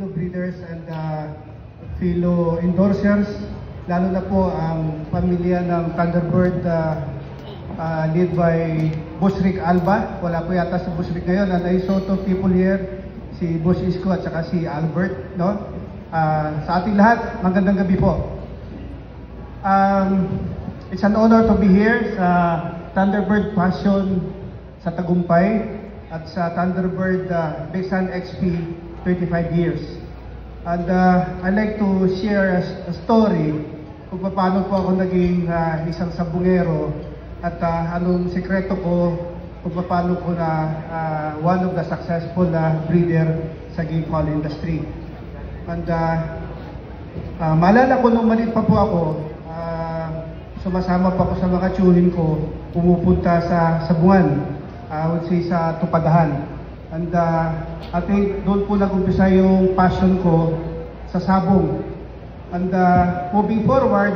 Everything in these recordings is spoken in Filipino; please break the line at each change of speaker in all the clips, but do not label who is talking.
fellow breeders and fellow endorsers, lalo na po ang pamilya ng Thunderbird led by Boss Rick Alba. Wala po yata si Boss Rick ngayon, and I saw two people here, si Boss Isko at saka si Albert, no? Sa ating lahat, magandang gabi po. It's an honor to be here sa Thunderbird Passion sa Tagumpay at sa Thunderbird Besan XP 35 years. And I'd like to share a story kung paano po ako naging isang sabungero at anong sekreto ko kung paano ko na one of the successful breeder sa game fowl industry. And maalala ko nung maliit pa po ako, sumasama pa ako sa mga tiyuhin ko, pumupunta sa sabungan. I would say sa Tupadahan. And I think doon po nag-umpisa yung passion ko sa sabong. And moving forward,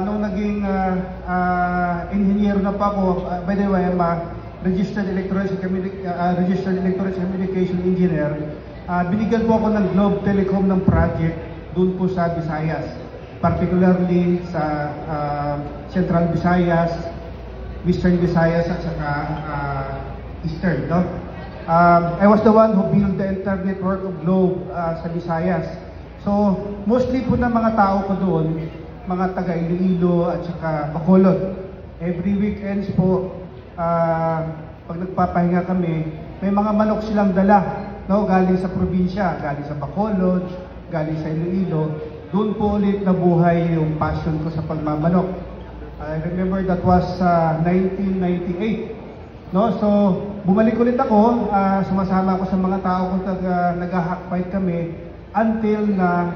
nung naging engineer na pa ako, by the way, I'm a registered electronics communication engineer, binigyan po ako ng Globe Telecom ng project doon po sa Visayas. Particularly sa Central Visayas, Western Visayas at saka Eastern, no? I was the one who built the entire network of Globe sa Visayas. So, mostly po ng mga tao ko doon, mga taga Iloilo at saka Bacolod. Every weekends po, pag nagpapahinga kami, may mga manok silang dala, no? Galing sa probinsya, galing sa Bacolod, galing sa Iloilo. Doon po ulit nabuhay yung passion ko sa pagmamanok. I remember that was 1998. No? So, bumalik ulit ako, sumasama ako sa mga tao kung nag-hackfight kami until na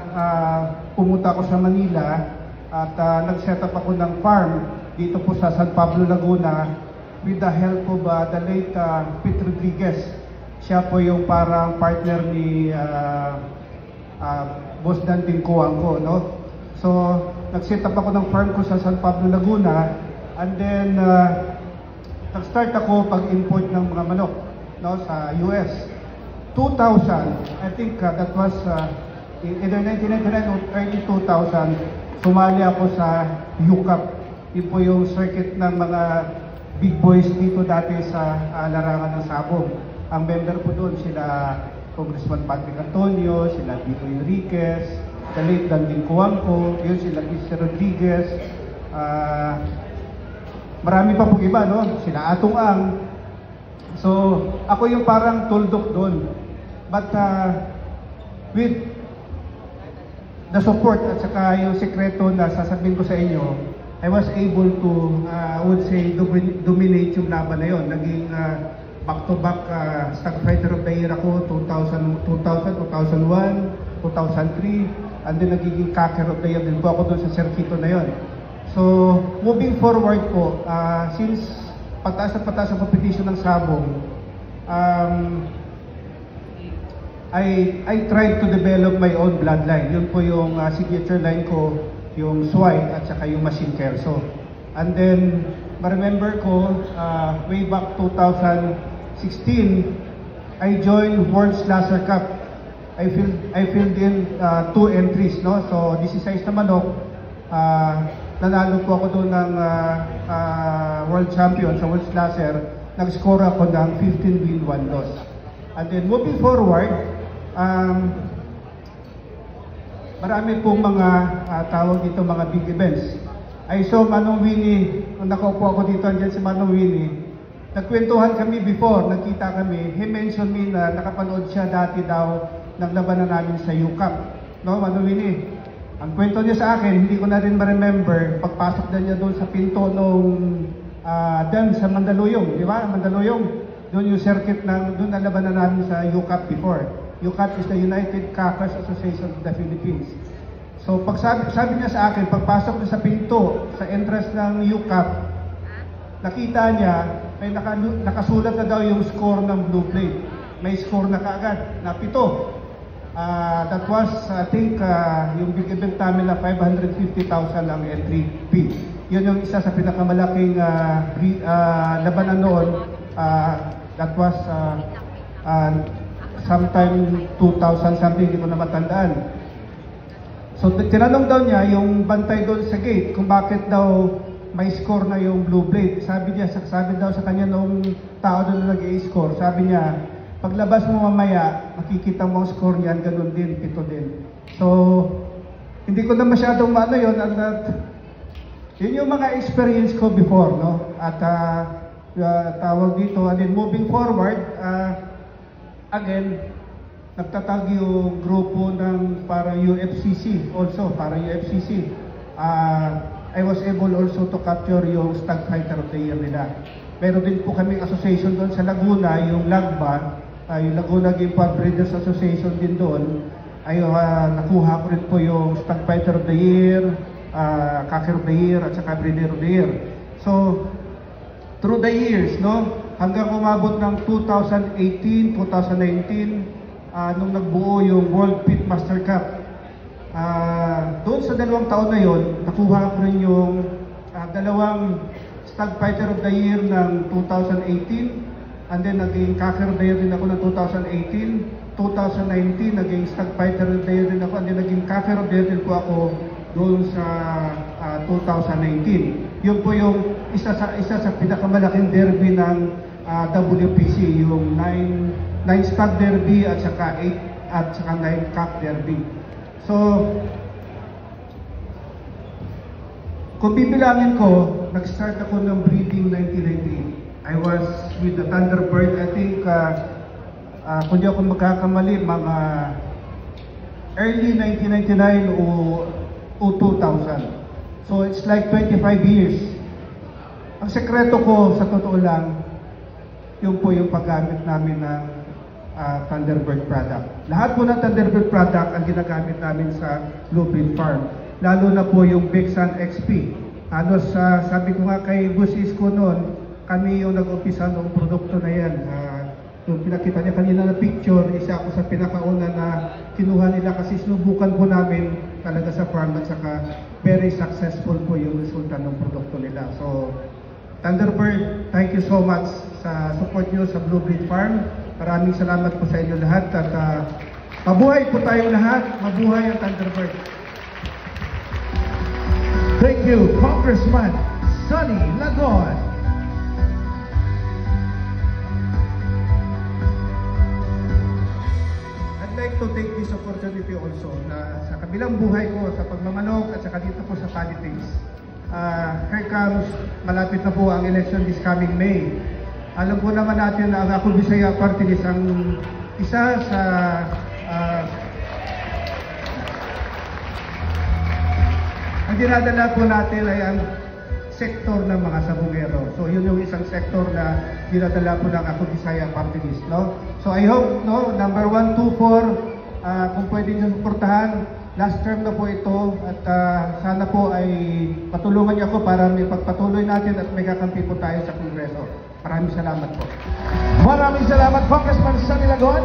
pumunta ako sa Manila at nag-set up ako ng farm dito po sa San Pablo, Laguna with the help of the late Pete Rodriguez. Siya po yung parang partner ni Boss Danting Kuwang ko, no? So, nag-set up ako ng farm ko sa San Pablo, Laguna, and then nag-start ako pag-import ng mga manok, no, sa US. 2000, I think that was either 1999 or early 2000, sumali ako sa UCAP. Yun po yung circuit ng mga big boys dito dati sa larangan ng sabong. Ang member po doon sila Congressman Patrick Antonio, sila Tito Enriquez, the late Danting Kuwangko, yun sila Mr. Rodriguez, marami pa pong iba, no? Sila Atong Ang. So, ako yung parang tuldok doon. But with the support at saka yung sekreto na sasabihin ko sa inyo, I was able to, I would say, dominate yung laban na yun. Naging back-to-back Stag Fighter of the Year ako, 2000, 2001, 2003, and then nagiging Cacker of the Year din po ako doon sa circuito na yon. So, moving forward po, since pataas at pataas ang competition ng sabong, I tried to develop my own bloodline. Yun po yung signature line ko, yung Swine at saka yung Machine Kelso. And then, ma-remember ko, way back 2016, I joined World Slasher Cup. I filled in 2 entries, no? So, 16 na manok. Nanalo po ako doon ng World Champion sa World Slasher. Nag-score ako ng 15 win, 1 loss. And then, moving forward, marami pong mga tawag dito, mga big events. I saw Manong Winnie, nung nakaupo ako dito, andyan si Manong Winnie. Nagkwentuhan kami before, nagkita kami. He mentioned me na nakapanood siya dati daw ng labanan namin sa UCAP. No, Manong Winnie? Ang kwento niya sa akin, hindi ko na rin ma-remember, pagpasok na niya doon sa pinto nung dam sa Mandaluyong, di ba? Mandaluyong, doon yung circuit ng, doon na labanan namin sa UCAP before. UCAP is the United Cackers Association of the Philippines. So, pag sabi niya sa akin, pagpasok niya sa pinto, sa entrance ng UCAP, nakita niya, ay nakasulat na daw yung score ng Blue Plate. May score na kaagad, na 7. That was, I think, yung big event namin na 550,000 ang entry fee. Yun yung isa sa pinakamalaking labanan noon. That was sometime 2000 something, hindi ko na matandaan. So tinanong daw niya yung bantay doon sa gate kung bakit daw may score na yung Blue Blade. Sabi daw sa kanya nung tao doon na nag-i-score, sabi niya, paglabas mo mamaya, makikita mo ang score niyan, ganun din, 7 din. So, hindi ko na masyadong maano yun, at yun yung mga experience ko before, no? At tawag dito, and then moving forward, again, nagtatag yung grupo ng para UFCC also, para UFCC. I was able also to capture yung Stag Fighter of the Year nila. Meron din po kaming association doon sa Laguna, yung LAGBA, yung Laguna Game Farm Breeders Association din doon. Ay nakuha ko rin po yung Stag Fighter of the Year, Cocker of the Year, at saka Breeder of the Year. So, through the years, no, hanggang umabot ng 2018, 2019, nung nagbuo yung World Pitmaster Cup. Doon sa 2 taon na yon, nakuha ko rin yung 2 Stag Fighter of the Year ng 2018, and then naging Cocker of the Year din ako ng 2018. 2019, naging Stag Fighter of the Year din ako, and then naging Cocker of the Year din po ako doon sa 2019. Yun po yung isa sa pinakamalaking derby ng WPC, yung 9 Stag Derby at saka 8 at saka 9 Cup Derby. So, kung bibilangin ko, nag-start ako ng breeding 1998. I was with the Thunderbird, I think, kung di ako magkakamali, mga early 1999 o 2000. So, it's like 25 years. Ang sekreto ko, sa totoo lang, yun po yung paggamit namin ng Thunderbird product. Lahat po ng Thunderbird product ang ginagamit namin sa Blue Breed Farm. Lalo na po yung Big Sun XP. Sabi ko nga kay Boss Isko noon, kami yung nag-umpisa ng produkto na yan. Yung pinakita niya kanina na picture, isa ako sa pinakauna na kinuha nila kasi sinubukan po namin talaga sa farm at saka very successful po yung resulta ng produkto nila. So, Thunderbird, thank you so much sa support niyo sa Blue Breed Farm. Maraming salamat po sa inyo lahat at mabuhay po tayong lahat. Mabuhay ang Thunderbird.
Thank you, Congressman Sonny Lagon.
I'd like to take this opportunity also na sa kabilang buhay ko sa pagmamanok at saka dito po sa politics. Here comes, malapit na po ang election this coming May. Alam po naman natin na ang Ako Bisaya Party List ang isa sa ang dinadala po natin ay ang sektor ng mga sabungero. So yun yung isang sektor na dinadala po ng Ako Bisaya Party List, no? So I hope, no, number 1, 2, 4, kung pwede nyo suportahan, last term na po ito at sana po ay patulungan niyo ako para may pagpatuloy natin at may kakampi po tayo sa Kongreso. Maraming salamat po.
Maraming salamat, Congressman Sonny Lagon.